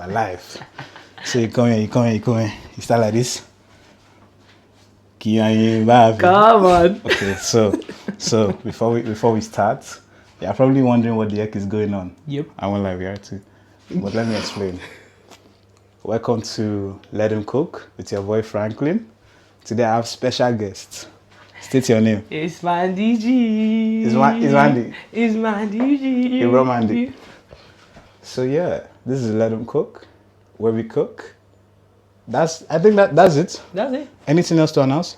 we're live. So you come here. You start like this. Come on. Okay, so before we start, you're probably wondering what the heck is going on. Yep. I won't lie, we are too. But let me explain. Welcome to Let Him Cook with your boy Franklin. Today I have special guests. State your name. It's Mandy G. It's Mandy. It's Mandy G. Hey, bro, Mandy. So yeah, this is Let Him Cook, where we cook. I think that's it. That's it. Anything else to announce?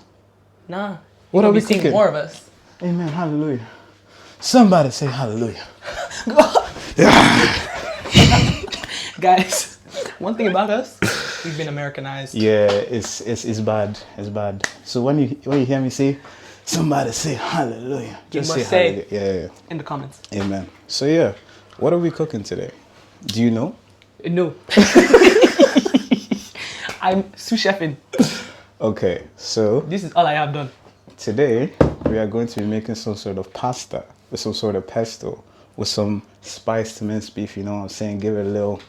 Nah. What are we seeing cooking? more of us. Amen. Hallelujah. Somebody say hallelujah. Guys, one thing about us, we've been Americanized. Yeah, it's bad. It's bad. So when you hear me say, somebody say hallelujah, just must say say hallelujah. Yeah. in the comments. Amen. So yeah, what are we cooking today? Do you know? No. I'm sous chefing. Okay, so This is all I have done. today we are going to be making some sort of pasta with some sort of pesto with some spiced minced beef. You know what I'm saying? Give it a little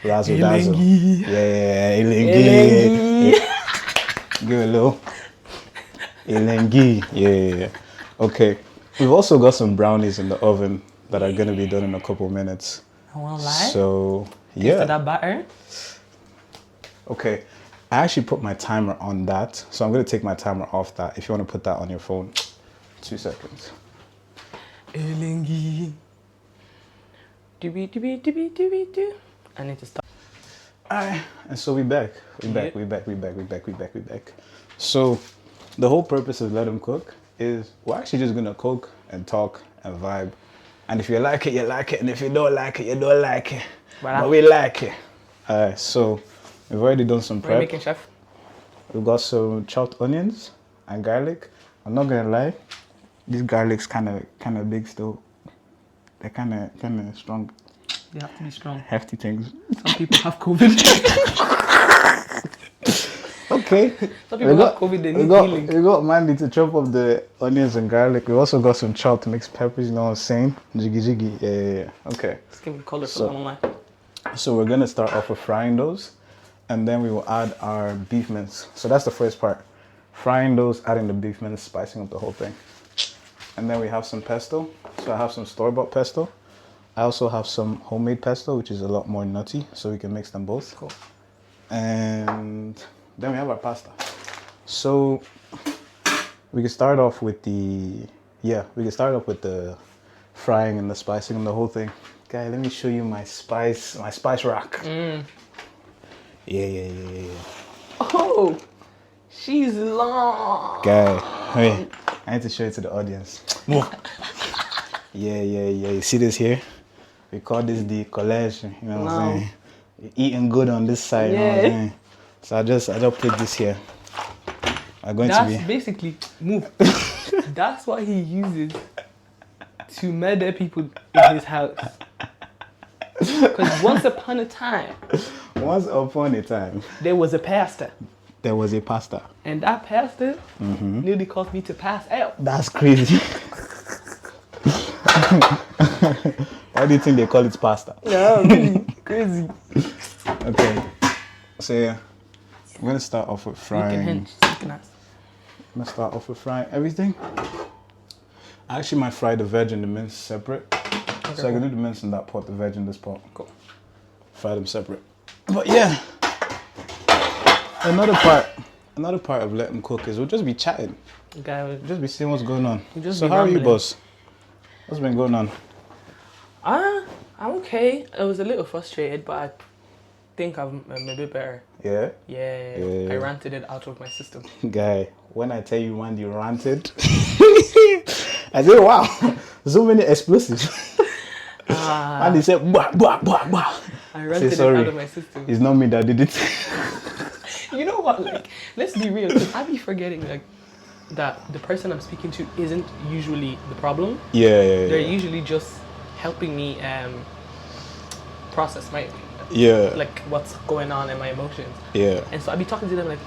razzle dazzle. Elengi. Yeah, elengi. Elengi. Give it a little elengi. Yeah. Okay. We've also got some brownies in the oven that are gonna be done in a couple minutes. I won't lie. So Taste yeah. of that batter. Okay. I actually put my timer on that, so I'm gonna take my timer off that. If you want to put that on your phone, 2 seconds. Elengi. Do. I need to stop. Alright, and so we back. We back. So the whole purpose of Let Him Cook is we're actually just gonna cook and talk and vibe. And if you like it, you like it, and if you don't like it, you don't like it. Voilà. But we like it. Alright, so we've already done some What are you prep. making, chef? We've got some chopped onions and garlic. I'm not gonna lie, these garlics kind of big still. They're kind of strong, They have to be strong. hefty things. Some people have COVID. Okay. Some people have COVID, they need healing. We got Mandy to chop up the onions and garlic. We also got some chopped mixed peppers, you know what I'm saying? Jiggy. Yeah. Okay. It's giving color So- for online. So we're gonna start off with frying those, and then we will add our beef mince. So that's the first part. Frying those, adding the beef mince, spicing up the whole thing. And then we have some pesto. So I have some store-bought pesto. I also have some homemade pesto, which is a lot more nutty, so we can mix them both. Cool. And then we have our pasta. So we can start off with the frying and the spicing and the whole thing. Guy, let me show you my spice rack. Yeah. Oh, she's long. Guy, hey, I need to show it to the audience. Yeah. You see this here? We call this the collage. You know what I'm saying? You're eating good on this side. You know what I'm saying? So I just put this here. I'm going That's to be. basically move. That's what he uses to murder people in his house. Because once upon a time, there was a pastor. There was a pasta. And that pastor nearly caused me to pass out. That's crazy. Why do you think they call it pasta? Yeah, really crazy. Okay. So yeah, I'm gonna start off with frying. I'm gonna start off with frying everything. I actually might fry the veg and the mince separate. So I can do the mince in that pot, the veg in this pot. Cool. Fry them separate. But yeah, another part of Let Him Cook is we'll just be chatting. Guy was Just be seeing what's going on. just So be how are you, rambling. boss? What's been going on? I'm okay. I was a little frustrated, but I think I'm a bit better. Yeah? Yeah, I ranted it out of my system. Guy, when I tell you when you ranted, I said, wow, so many explosives. And he said, bah. I ranted it sorry. out of my system. It's not me that did it. You know what? Like, let's be real. 'Cause I be forgetting like that the person I'm speaking to isn't usually the problem. Yeah. They're usually just helping me process my like what's going on in my emotions. Yeah. And so I be talking to them like,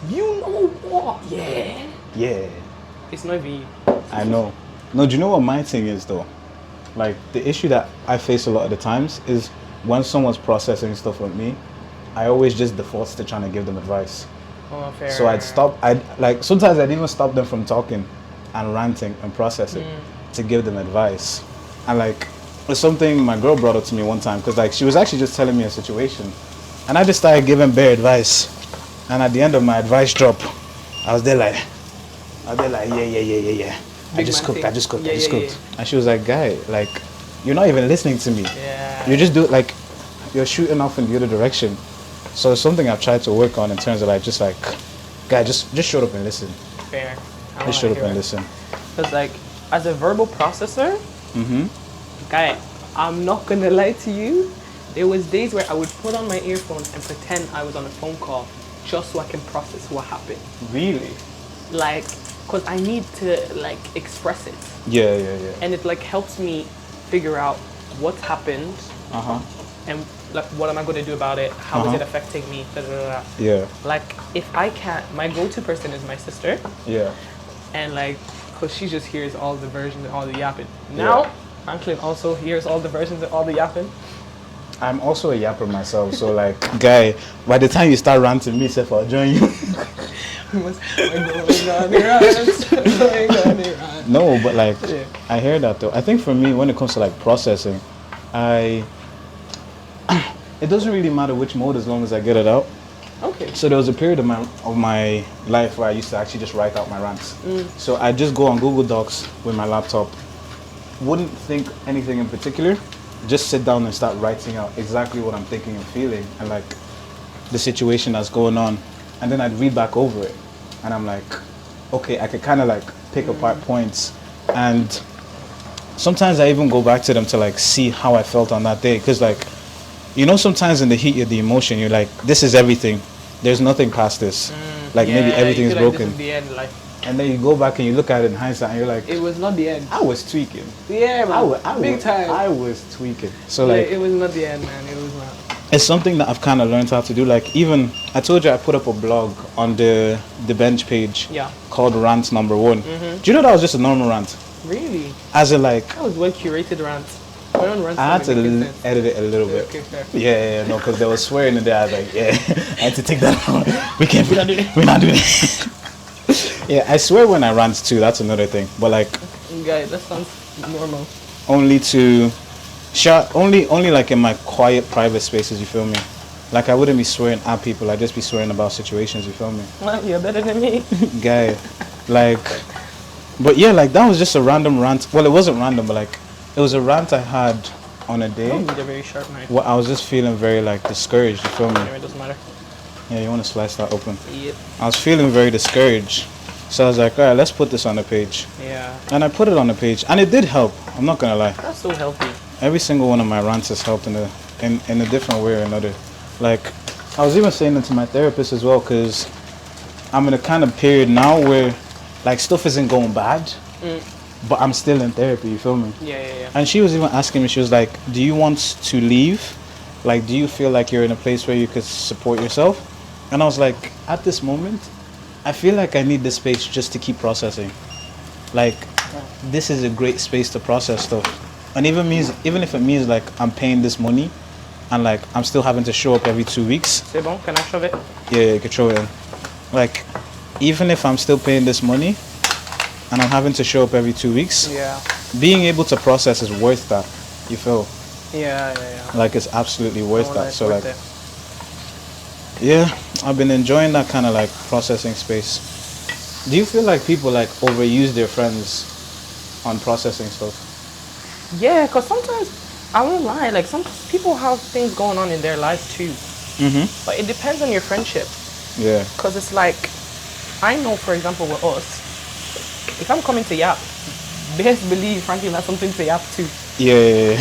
you know what? Yeah. It's not even you. I know. No, do you know what my thing is though? Like the issue that I face a lot of the times is when someone's processing stuff with me, I always just default to trying to give them advice. Oh, fair. So I'd like sometimes I'd even stop them from talking and ranting and processing to give them advice. And like it's something my girl brought up to me one time because like she was actually just telling me a situation, and I just started giving bare advice. And at the end of my advice drop, I was there like, yeah. I just cooked. Yeah. And she was like, guy, like you're not even listening to me. Yeah. You just do like you're shooting off in the other direction. So it's something I've tried to work on in terms of like just like, guy, just shut up and listen. Fair. Just shut up and listen. Because like, as a verbal processor, guy, I'm not gonna lie to you. There was days where I would put on my earphones and pretend I was on a phone call just so I can process what happened. Really? Like, cause I need to like express it. Yeah. And it like helps me figure out what's happened. And like, what am I going to do about it? How is it affecting me? Da, da, da, da. Yeah. Like, if I can't, my go-to person is my sister. Yeah. And like, cause she just hears all the versions and all the yapping. Now, Franklin also hears all the versions and all the yapping. I'm also a yapper myself, so like, guy, by the time you start ranting me, Seth, I'll join you. No, but like, I hear that though. I think for me, when it comes to like processing, it doesn't really matter which mode as long as I get it out. Okay. So there was a period of my life where I used to actually just write out my rants. So I just go on Google Docs with my laptop, wouldn't think anything in particular, just sit down and start writing out exactly what I'm thinking and feeling and like the situation that's going on. And then I'd read back over it and I'm like, okay, I could kind of like pick apart points. And sometimes I even go back to them to like see how I felt on that day. Cause like, you know, sometimes in the heat of the emotion, you're like, this is everything. There's nothing past this. Like maybe everything's broken. This is the end, like. And then you go back and you look at it in hindsight and you're like, it was not the end. I was tweaking. Yeah, man. Big time. I was tweaking. So like, it was not the end, man. It was not. It's something that I've kind of learned how to do. Like even, I told you I put up a blog on the bench page called Rant Number 1. Do you know that was just a normal rant? Really? As a like... That was well curated rant. I had to edit it a little bit. Okay, fair. Yeah, no, because they were swearing in there. I was like, I had to take that out. We're not doing it. Yeah, I swear when I rant too, that's another thing. But like... Guys, that sounds normal. Only to... Only like in my quiet, private spaces, you feel me? Like I wouldn't be swearing at people, I'd just be swearing about situations, you feel me? Well, you're better than me. Guy, like... But yeah, like that was just a random rant. Well, it wasn't random, but like... It was a rant I had on a day. You need a very sharp knife. Well, I was just feeling very like discouraged, you feel me? Anyway, it doesn't matter. Yeah, you want to slice that open? Yep. I was feeling very discouraged. So I was like, alright, let's put this on the page. Yeah. And I put it on the page. And it did help. I'm not going to lie. That's so healthy. Every single one of my rants has helped in a different way or another. Like, I was even saying it to my therapist as well, because I'm in a kind of period now where like stuff isn't going bad. But I'm still in therapy, you feel me? Yeah. And she was even asking me, she was like, do you want to leave? Like, do you feel like you're in a place where you could support yourself? And I was like, at this moment, I feel like I need this space just to keep processing. Like, this is a great space to process stuff. And even if it means like I'm paying this money and like I'm still having to show up every 2 weeks. C'est bon, can I shove it? Yeah, you can throw it in. Like, even if I'm still paying this money, and I'm having to show up every 2 weeks, being able to process is worth that, you feel? Yeah. Like it's absolutely worth that. So like, it. yeah, I've been enjoying that kind of like processing space. Do you feel like people like overuse their friends on processing stuff? Yeah, because sometimes, I won't lie, like some people have things going on in their lives too. But it depends on your friendship. Yeah. Because it's like, I know for example with us, if I'm coming to Yap, best believe Franklin has something to Yap too. Yeah.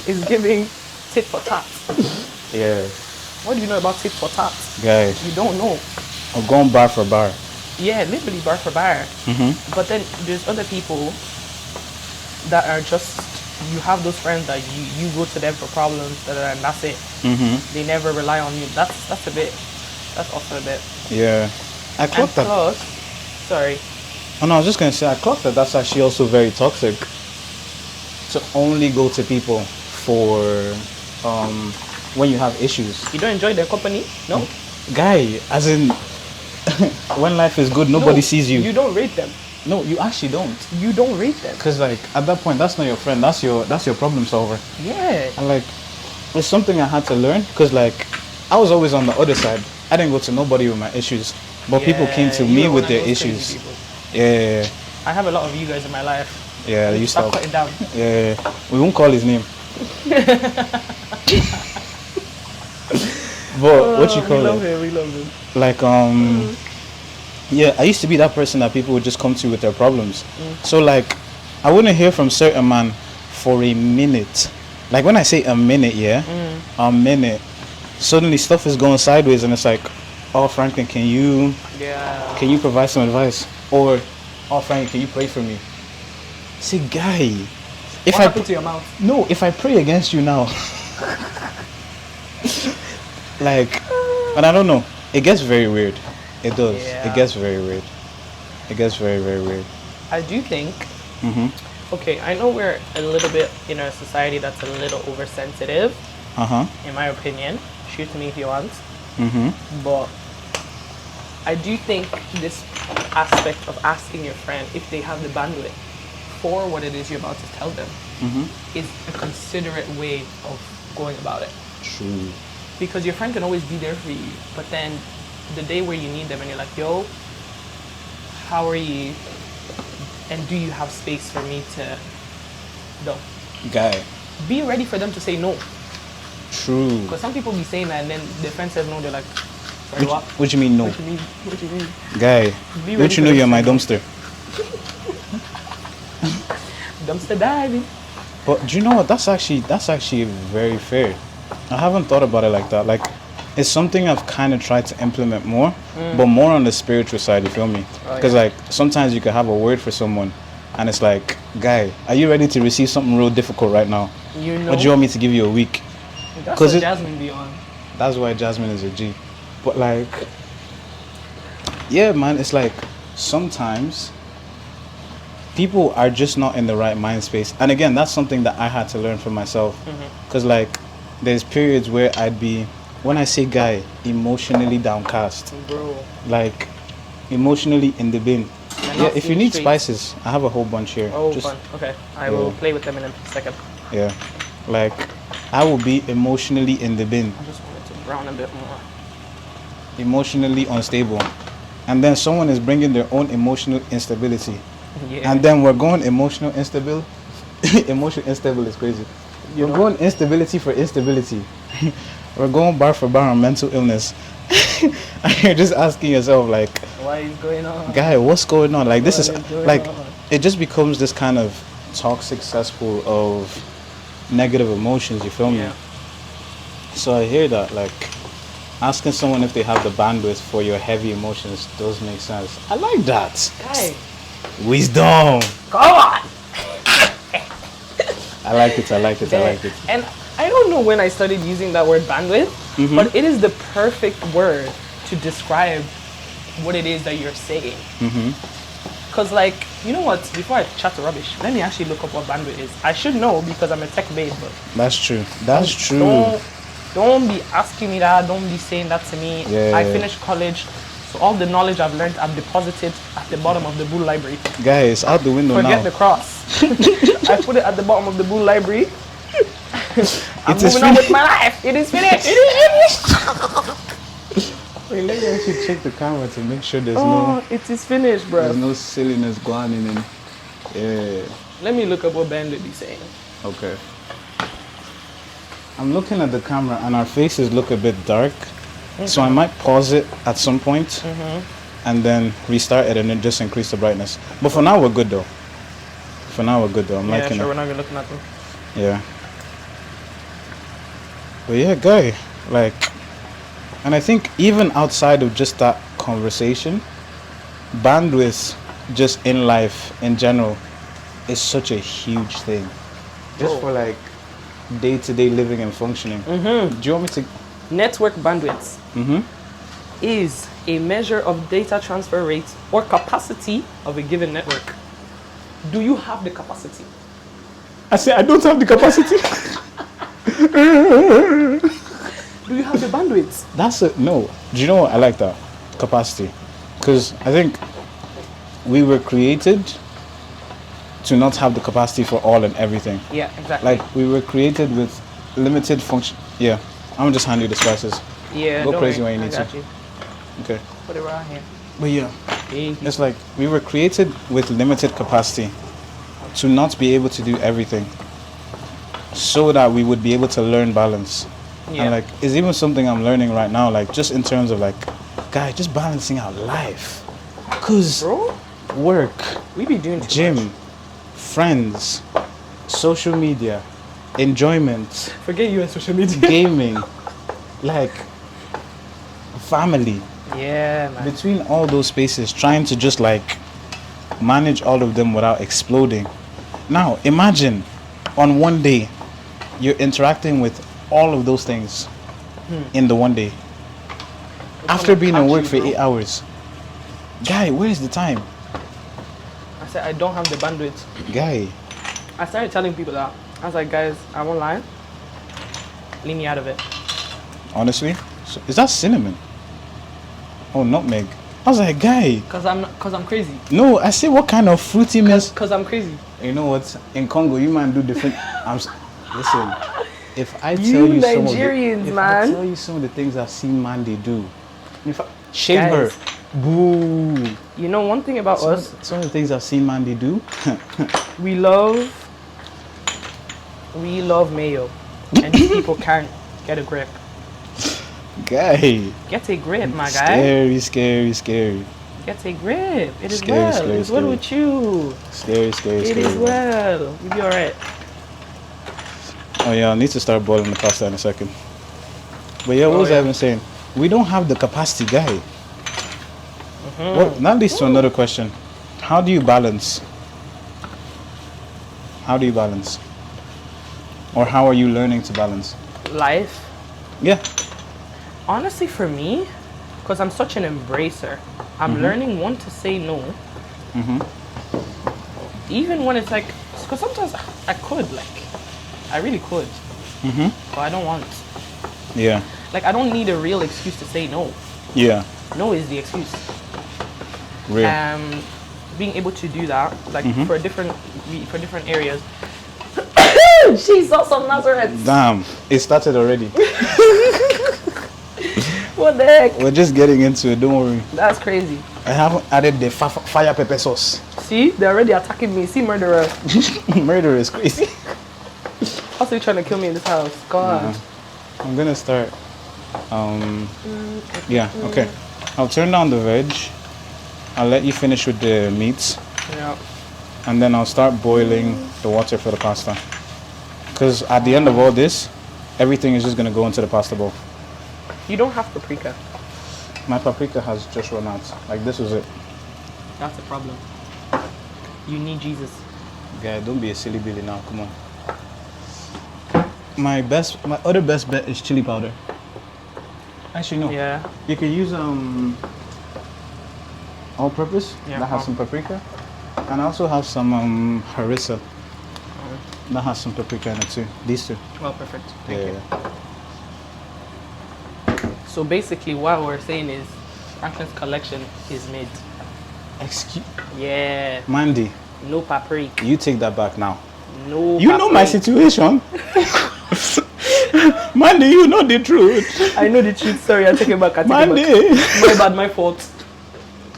It's giving tit for tat. Yeah. What do you know about tit for tat? Guy. You don't know. I'm going bar for bar. Yeah, literally bar for bar. But then there's other people that are just, you have those friends that you go to them for problems, and that's it. They never rely on you. That's also a bit. Yeah. I clocked that. Plus, sorry. Oh no, I was just gonna say I clocked that that's actually also very toxic. To only go to people for when you have issues. You don't enjoy their company? No? Guy, as in, when life is good, nobody No, sees you. You don't rate them. No, you actually don't. You don't rate them. Because, like, at that point, that's not your friend. That's your problem solver. Yeah. And, like, it's something I had to learn. Because, like, I was always on the other side. I didn't go to nobody with my issues. But people came to you me were with one of their those crazy issues. people. Yeah. I have a lot of you guys in my life. Yeah, you Stop stop. cutting down. Yeah. We won't call his name. But what you call it? We love him. Like yeah, I used to be that person that people would just come to with their problems. So like I wouldn't hear from certain man for a minute. Like when I say a minute, a minute, suddenly stuff is going sideways and it's like, oh Franklin, can you provide some advice? Or oh Franklin, can you pray for me? Say guy, if What happened to your mouth? No, if I pray against you now, like, and I don't know, it gets very weird. It does. Yeah. It gets very weird. It gets very, very weird. I do think, okay, I know we're a little bit in a society that's a little oversensitive, in my opinion. Shoot me if you want. But I do think this aspect of asking your friend if they have the bandwidth for what it is you're about to tell them is a considerate way of going about it. True. Because your friend can always be there for you, but then the day where you need them and you're like, yo, how are you? And do you have space for me to go? Guy. Be ready for them to say no. True. Because some people be saying that and then their friend says no, they're like, sorry, what? What you mean no? What you mean? What you mean? Guy, Be ready don't you for know them you're to my say no. dumpster? Dumpster diving. But do you know what? That's actually very fair. I haven't thought about it like that. Like, it's something I've kind of tried to implement more, but more on the spiritual side. You feel me? Because like sometimes you could have a word for someone, and it's like, guy, are you ready to receive something real difficult right now? You know. Or do you want me to give you a week? That's what Jasmine be on. That's why Jasmine is a G. But like, yeah, man, it's like sometimes people are just not in the right mind space. And again, that's something that I had to learn for myself. Because like, there's periods where I'd be, when I say guy, emotionally downcast. Bro. Like, emotionally in the bin. Yeah, if you need straight. Spices, I have a whole bunch here. Oh, Just, fun. Okay. I will play with them in a second. yeah. Like, I will be emotionally in the bin. I just wanted to brown a bit more. Emotionally unstable. And then someone is bringing their own emotional instability. Yeah. And then we're going emotional instable. Emotional instable is crazy. We're going instability for instability. We're going bar for bar on mental illness. And you're just asking yourself like, What is going on? guy, what's going on? Like this is going like on? it just becomes this kind of toxic cesspool of negative emotions, you feel me? Yeah. So I hear that, like asking someone if they have the bandwidth for your heavy emotions does make sense. I like that. Guy, Wisdom. come on! I like it. And I don't know when I started using that word bandwidth, but it is the perfect word to describe what it is that you're saying. Because like, you know what, before I chat to rubbish, let me actually look up what bandwidth is. I should know because I'm a tech babe, but That's true. That's true. don't be asking me that, don't be saying that to me. Yeah. I finished college, so all the knowledge I've learned I've deposited at the bottom of the Bull Library. Guys, out the window Forget now. the cross. I put it at the bottom of the Bull Library. I'm It is moving on with my life. It is finished. It is finished. Wait, let me actually check the camera to make sure there's It is finished, bro. there's no silliness going in. Yeah. Let me look up what bandwidth is saying. Okay. I'm looking at the camera and our faces look a bit dark. So I might pause it at some point and then restart it and then just increase the brightness. But for now we're good though. I'm Yeah, liking sure, it. we're not even looking at them. Yeah. But yeah, guy, like, and I think even outside of just that conversation, bandwidth just in life in general is such a huge thing. Just for like day-to-day living and functioning. Do you want me to? Network bandwidth is a measure of data transfer rate or capacity of a given network. Do you have the capacity? I say I don't have the capacity. Do you have the bandwidth? That's it. No. Do you know what? I like that capacity. Because I think we were created to not have the capacity for all and everything. Yeah, exactly. Like, we were created with limited function. Yeah. I'm just handing you the spices. Yeah, Go don't crazy worry. when you need I got to. you. Okay. Put it right here. But yeah. Thank you. It's like we were created with limited capacity to not be able to do everything, so that we would be able to learn balance. Yeah. And like, it's even something I'm learning right now, like just in terms of like, guy, just balancing out life. Cause Bro, work, we be doing too gym, much. friends, social media, enjoyment, Forget you and social media. gaming, like family. Yeah, man. Between all those spaces, trying to just like manage all of them without exploding. Now imagine on one day you're interacting with all of those things in the one day after being at work for 8 hours. Guy, where is the time? I said I don't have the bandwidth. Guy, I started telling people that. I was like, guys, I'm online. Leave me out of it. honestly, so, is that cinnamon? Oh, nutmeg. I was like, guy, Cause I'm crazy. no, I said what kind of fruitiness. Cause I'm crazy. You know what? In Congo, you man do different. Listen, if I tell You you some of Nigerians, the, if man. I tell you some of the things I've seen Mandy do, if I shave Guys. her, boo. You know one thing about us, Some of the things I've seen Mandy do, we love mayo, and these people can't get a grip. guy. Get a grip, my guy. Scary, scary, scary, Get a grip. It is Scary, well. scary, It's well scary. with you. scary, scary, It scary. is well. You'll be alright. Oh yeah, I need to start boiling the pasta in a second. But yeah, what was I even saying? We don't have the capacity, guy. Well, that leads to another question. How do you balance? How do you balance? Or how are you learning to balance? Life. Yeah. Honestly, for me, because I'm such an embracer, I'm learning when to say no. Even when it's like, because sometimes I could, like, I really could, but I don't want. Yeah. Like, I don't need a real excuse to say no. Yeah. No is the excuse. Real. Being able to do that, like for different areas. Jesus of Nazareth! Damn, it started already. What the heck? We're just getting into it, don't worry. That's crazy. I haven't added the fire pepper sauce. See, they're already attacking me. See, murderer. Murder is crazy. Also, you trying to kill me in this house? God. I'm gonna start. Yeah, okay. I'll turn down the veg. I'll let you finish with the meats. Yeah. And then I'll start boiling the water for the pasta. Because at the end of all this, everything is just gonna go into the pasta bowl. You don't have paprika. My paprika has just run out. Like, this was it. That's the problem. You need Jesus. Guy, don't be a silly Billy now, come on. My other best bet is chili powder. Actually, no. Yeah. You can use all purpose Yeah, that has some paprika. And I also have some harissa that has some paprika in it too. These two. Well, perfect. Thank Yeah, you. So basically, what we're saying is Franklin's collection is mid. Excuse Yeah. Mandy, No paprika. you take that back now. No. You know my situation. Mandy, you know the truth. I know the truth. Sorry, I take it back. I take Mandy. it back. My bad. My fault.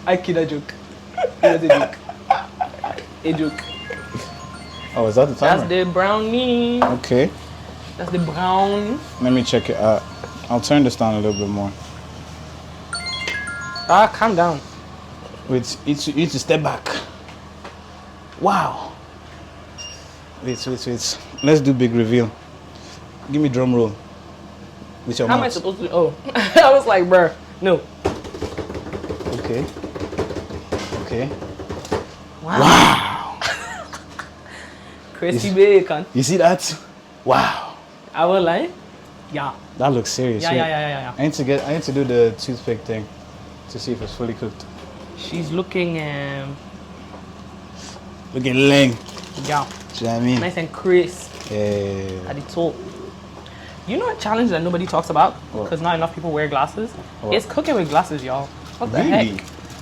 I kid a joke. It was a joke. A joke. Oh, is that the timer? That's the brownie. Okay. That's the brown. Let me check it out. I'll turn this down a little bit more. Ah, calm down. Wait, you need to step back. Wow. Wait. Let's do big reveal. Give me drum roll. With your How am I mouth. supposed to? Oh, I was like, bruh, no. Okay. Wow. Crispy bacon. You see that? Wow. I will lie. Yeah. That looks serious. Yeah, Wait, yeah. I need to do the toothpick thing to see if it's fully cooked. She's looking, Looking lean. yeah, Do you know what I mean? nice and crisp Yeah. at the top. You know a challenge that nobody talks about What? because not enough people wear glasses? What? It's cooking with glasses, y'all. What the Really? heck?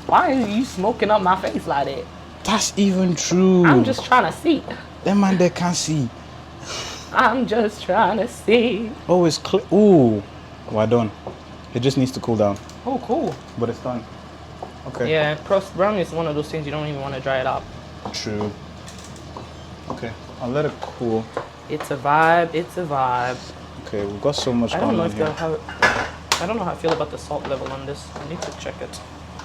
Why are you smoking up my face like that? That's even true. I'm just trying to see. That man there can't see. I'm just trying to see. Oh, it's clear. Ooh. Well done. It just needs to cool down. Oh, cool. But it's done. Okay. Yeah, brownie is one of those things you don't even want to dry it up. True. Okay. I'll let it cool. It's a vibe. It's a vibe. Okay, we've got so much I don't going know on if here. they'll have. I don't know how I feel about the salt level on this. I need to check it.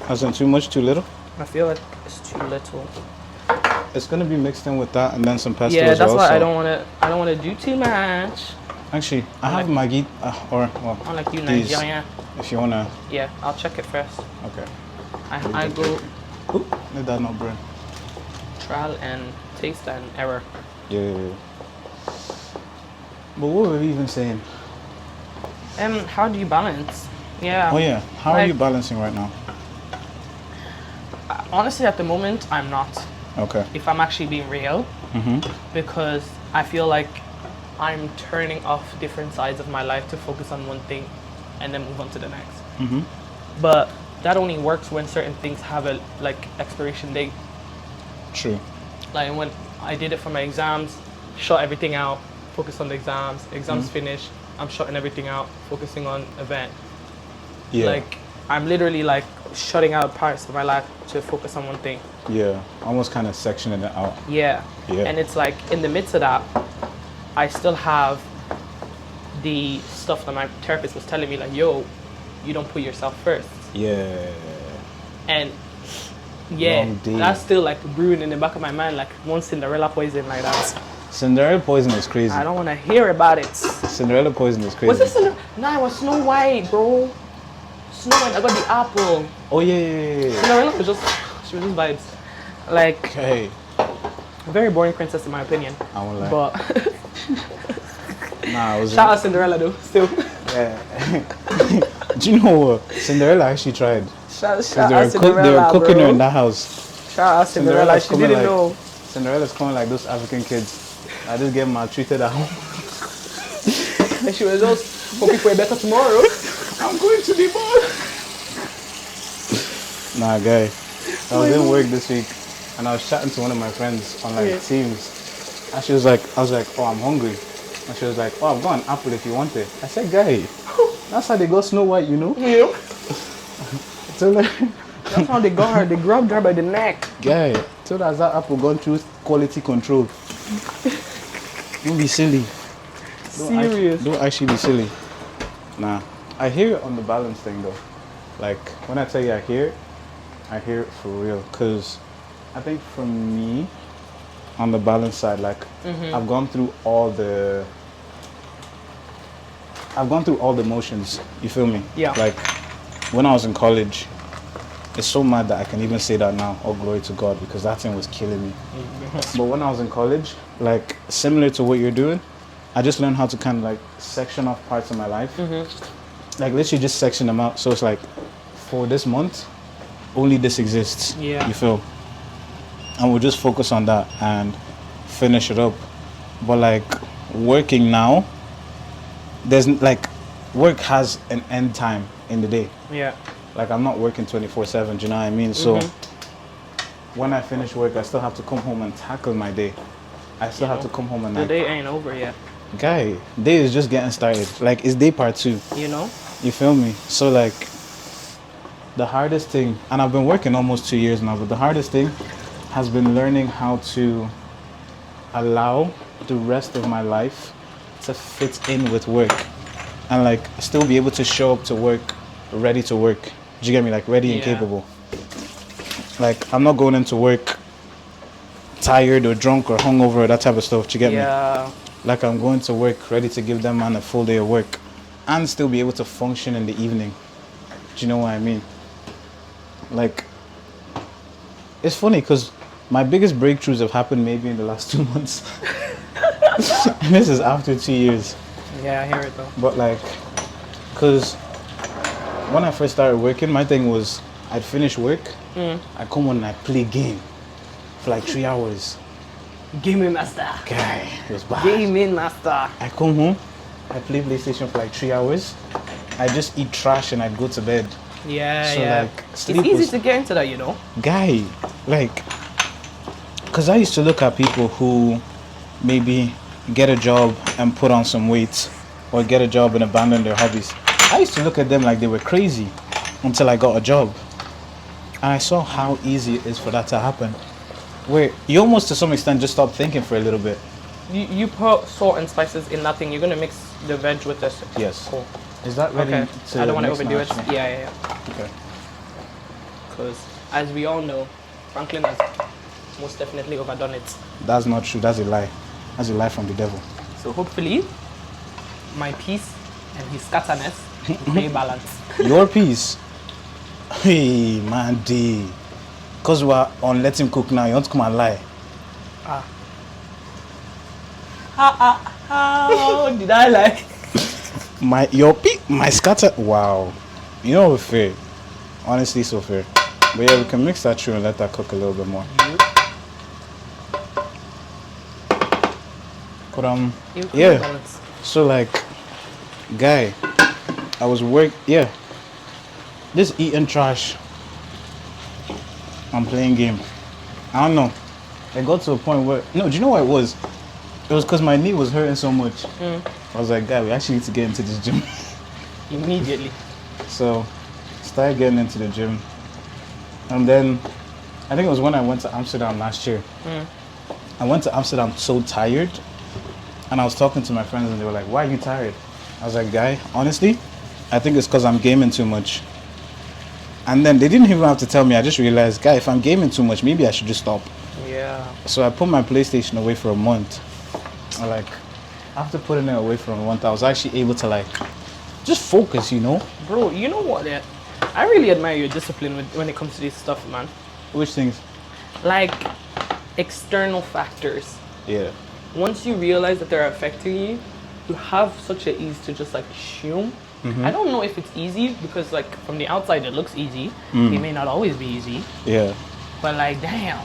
Hasn't too much, too little? I feel like it's too little. It's gonna be mixed in with that and then some pesto Yeah, as that's well. why so- I don't want to. I don't want to do too much. Actually, I have Maggi, or well, Unlike you, these, Nigerian. if you wanna. Yeah, I'll check it first. Okay. I go Ooh, let that not burn. trial and taste and error. Yeah. But what were we even saying? How do you balance? Yeah. Oh yeah, how are Like- you balancing right now? Honestly, at the moment, I'm not. Okay. If I'm actually being real, because I feel like I'm turning off different sides of my life to focus on one thing, and then move on to the next. But that only works when certain things have a expiration date. True. Like when I did it for my exams, shut everything out, focus on the exams. Exams finish, I'm shutting everything out, focusing on event. Yeah. Like I'm literally like shutting out parts of my life to focus on one thing. Yeah. Almost kind of sectioning it out. Yeah. Yeah. And it's like in the midst of that, I still have the stuff that my therapist was telling me, like, yo, you don't put yourself first. Yeah. And yeah, Long day. that's still like brewing in the back of my mind, like one Cinderella poison like that. Cinderella poison is crazy. I don't want to hear about it. Cinderella poison is crazy. Was this Cinderella? Nah, it was Snow White, bro. Snow White, I got the apple. Oh yeah. Cinderella was just, she was just vibes. Like, Okay. a very boring princess in my opinion. I won't lie. But Nah, it was. shout out Cinderella though, still. Yeah. Do you know what? Cinderella actually tried. Shout Because out they were Cinderella, cooking bro. her in that house. Shout out Cinderella, she coming didn't like, know. Cinderella's coming like those African kids. I just get maltreated at home. And she was just hoping for a better tomorrow. I'm going to the bar. Nah, guy. I was in work this week and I was chatting to one of my friends on like Teams. And she was like, I was like, oh, I'm hungry. And she was like, oh, I've got an apple if you want it. I said, guy, that's how they got Snow White, you know? You know? Tell her, That's how they got her. They grabbed her by the neck. guy, tell her that apple gone through quality control. Don't be silly. Serious. Don't actually be silly. Nah. I hear it on the balance thing though. Like when I tell you I hear it for real. Cause I think for me, on the balance side, like I've gone through all the motions. You feel me? Yeah. Like when I was in college, it's so mad that I can even say that now. Oh, glory to God, because that thing was killing me. But when I was in college, like similar to what you're doing, I just learned how to kind of like section off parts of my life. Like literally just section them out. So it's like, for this month, only this exists. Yeah. You feel? And we'll just focus on that and finish it up. But like working now, there's like, work has an end time in the day. Yeah. Like I'm not working 24/7, do you know what I mean? So when I finish work, I still have to come home and tackle my day. I still have to come home and The like, day ain't over yet. guy, day is just getting started. Like it's day part 2. You know? You feel me? So like the hardest thing, and I've been working almost 2 years now, but the hardest thing has been learning how to allow the rest of my life to fit in with work and like still be able to show up to work ready to work. Do you get me? Like ready and Yeah. capable. Like I'm not going into work tired or drunk or hungover or that type of stuff. Do you get me? Yeah. Like I'm going to work ready to give them man a full day of work and still be able to function in the evening. Do you know what I mean? Like, it's funny because my biggest breakthroughs have happened maybe in the last 2 months. And this is after 2 years. Yeah, I hear it though. But like, because when I first started working, my thing was I'd finish work, I'd come on and I'd play game for like 3 hours. Gaming master. Guy, it was bad. Gaming master. I come home, I play PlayStation for like 3 hours. I just eat trash and I'd go to bed. Yeah, So yeah. like It's sleep easy was to get into that, you know. guy, like, because I used to look at people who maybe get a job and put on some weight, or get a job and abandon their hobbies. I used to look at them like they were crazy until I got a job. And I saw how easy it is for that to happen. Where you almost to some extent just stop thinking for a little bit. You put salt and spices in that thing. You're gonna mix the veg with this. Yes. Cool. Is that ready Okay. to I don't want to mix now, overdo it. actually? Yeah. Okay. Because as we all know, Franklin has most definitely overdone it. That's not true. That's a lie. That's a lie from the devil. So hopefully, my peace and his scatterness will play balance. Your piece. Hey, Mandy. Because we're on Let Him Cook now, you want to come and lie. How did I like? My scatter. Wow. You know, we're fair. Honestly, so fair. But yeah, we can mix that through and let that cook a little bit more. But yeah. Balance. So like, guy, I was this eating trash. I'm playing game. I don't know. It got to a point where do you know what it was? It was because my knee was hurting so much. I was like, guy, we actually need to get into this gym. Immediately. So, started getting into the gym, and then I think it was when I went to Amsterdam last year. I went to Amsterdam so tired, and I was talking to my friends, and they were like, "Why are you tired?" I was like, "Guy, honestly, I think it's because I'm gaming too much." And then they didn't even have to tell me. I just realized, guy, if I'm gaming too much, maybe I should just stop. Yeah. So I put my PlayStation away for a month. After putting it away for a month, I was actually able to just focus, you know? Bro, you know what? Yeah? I really admire your discipline when it comes to this stuff, man. Which things? Like external factors. Yeah. Once you realize that they're affecting you, you have such an ease to just assume. I don't know if it's easy because from the outside it looks easy. It may not always be easy. Yeah. But damn.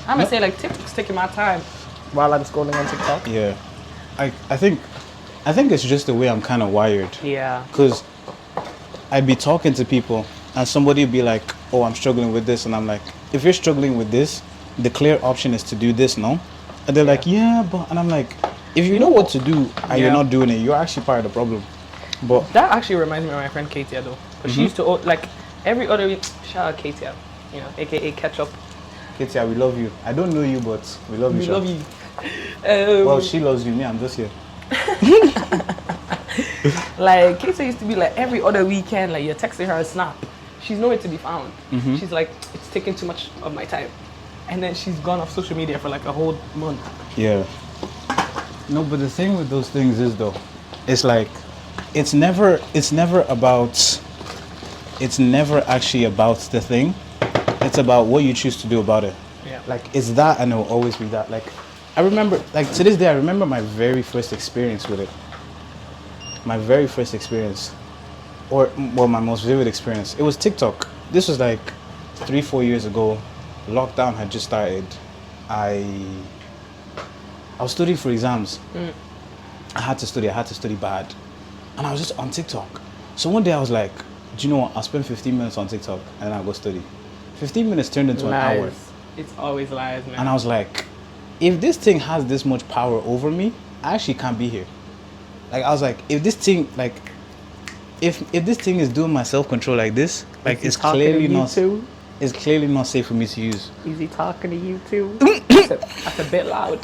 I'm gonna say TikTok's taking my time while I'm scrolling on TikTok. Yeah. I think it's just the way I'm kind of wired. Yeah. Because I'd be talking to people and somebody would be like, oh, I'm struggling with this. And I'm like, if you're struggling with this, the clear option is to do this, no? And they're like, yeah, but... And I'm like, if you know what to do and you're not doing it, you're actually part of the problem. But that actually reminds me of my friend Katia though. But she used to, every other week, shout out Katia, aka Ketchup. Katia, we love you. I don't know you, but we love you. We love you. Well, she loves you. Me, I'm just here. Katia used to be every other weekend, you're texting her a snap. She's nowhere to be found. She's like, it's taking too much of my time. And then she's gone off social media for a whole month. Yeah. No, but the thing with those things is though, it's it's never actually about the thing. It's about what you choose to do about it. Yeah. It's that and it will always be that. I remember, to this day, I remember my very first experience with it. My very first experience. My most vivid experience. It was TikTok. This was 3-4 years ago. Lockdown had just started. I was studying for exams. I had to study bad. And I was just on TikTok. So one day I was like, do you know what? I'll spend 15 minutes on TikTok and then I'll go study. 15 minutes turned into an hour. It's always lies, man. And I was like, if this thing has this much power over me, I actually can't be here. I was like, if this thing, if this thing is doing my self-control like this, it's clearly not safe for me to use. Is he talking to you too? That's a bit loud.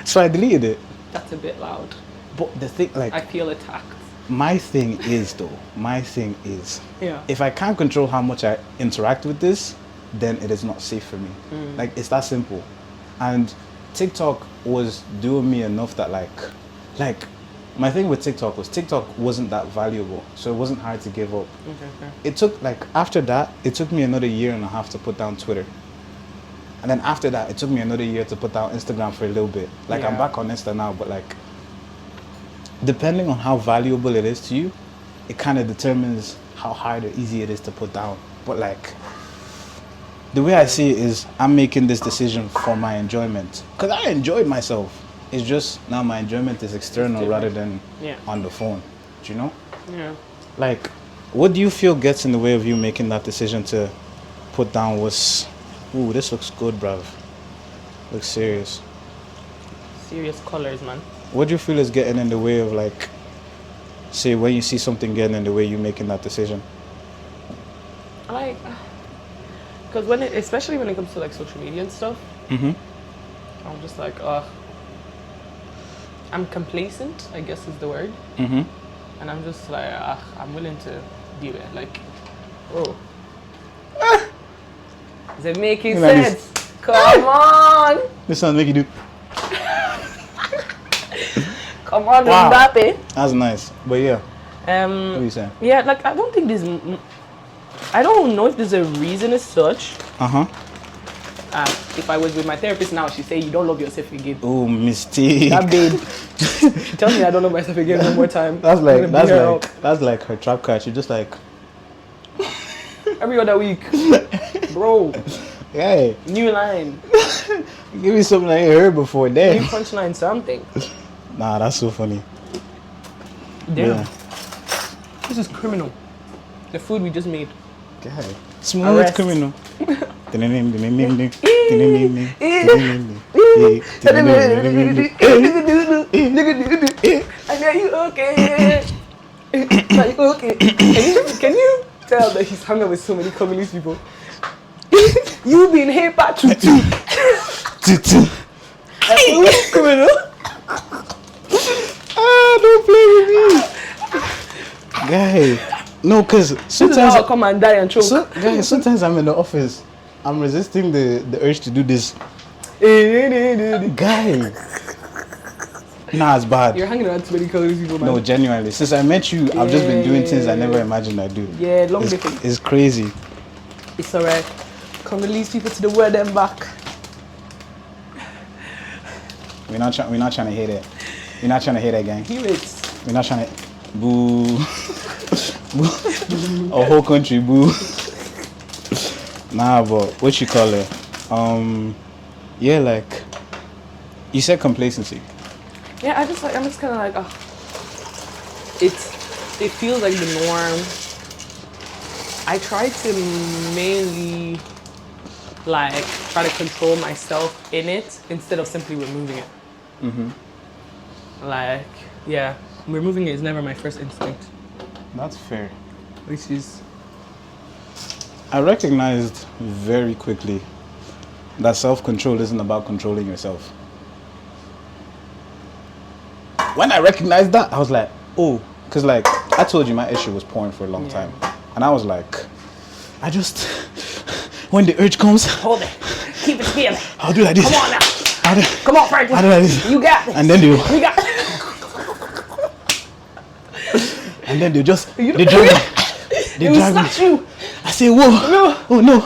So I deleted it. That's a bit loud. But the thing, I feel attacked. my thing is, Yeah. if I can't control how much I interact with this, then it is not safe for me. It's that simple. And TikTok was doing me enough that my thing with TikTok wasn't that valuable, so it wasn't hard to give up. Okay. It took after that, it took me another 1.5 years to put down Twitter. And then after that, it took me another year to put down Instagram for a little bit. I'm back on Insta now, but depending on how valuable it is to you, it kind of determines how hard or easy it is to put down. But the way I see it is, I'm making this decision for my enjoyment. Because I enjoyed myself. It's just now my enjoyment is external rather than Yeah. on the phone. Do you know? Yeah. Like, what do you feel gets in the way of you making that decision to put down what's, ooh, this looks good, bruv. Looks serious. Serious colors, man. What do you feel is getting in the way of, like, say, when you see something getting in the way you making that decision? Like, because especially when it comes to like social media and stuff, I'm just like, I'm complacent, I guess is the word. And I'm just like, I'm willing to do it. Like, oh. Is it making sense? Come on! This sounds make you do. Come on, Wow. Mbappe. That's nice. But yeah, what are you saying? Yeah, like, I don't think I don't know if there's a reason as such. If I was with my therapist now, she'd say, you don't love yourself again. Oh, mistake. That babe. She tells me I don't love myself again one more time. That's like her trap card. She just like every other week. Bro. Hey. New line. Give me something I ain't heard before. Damn. New punchline something. Nah, that's so funny. Damn. Yeah. This is criminal. The food we just made. Okay. Smooth Arrest. criminal. I know you okay. Are you okay? Can you tell that he's hung out with so many communist people? You been hit by tutu. Criminal. Don't play with me. Guy. No, because sometimes I'll come and die and choke. Guys, sometimes I'm in the office. I'm resisting the urge to do this. Guy. Nah, it's bad. You're hanging around too many colors people, man. No, genuinely. Since I met you, I've just been doing things I never imagined I'd do. Yeah, long difference. It's crazy. It's alright. Come release people to the world and back. We're not trying to hit it. We're not trying to hit that, gang. Hear it. We're not trying to. Boo. Boo. A whole country, boo. Nah, but what you call it? Yeah, like you said, complacency. Yeah, I'm just kind of like, it feels like the norm. I try to mainly like try to control myself in it instead of simply removing it. Like, yeah, removing it is never my first instinct. That's fair. Which is, I recognized very quickly that self-control isn't about controlling yourself. When I recognized that, I was like, oh, because like I told you my issue was porn for a long time. And I was like, I just, when the urge comes, hold it, keep it together. I'll do like this. Come on now. Come on, Frank. I'll do like this. You got this. And then We got and then they drag me. They will drag me. snatch you. I say, whoa. No. Oh no.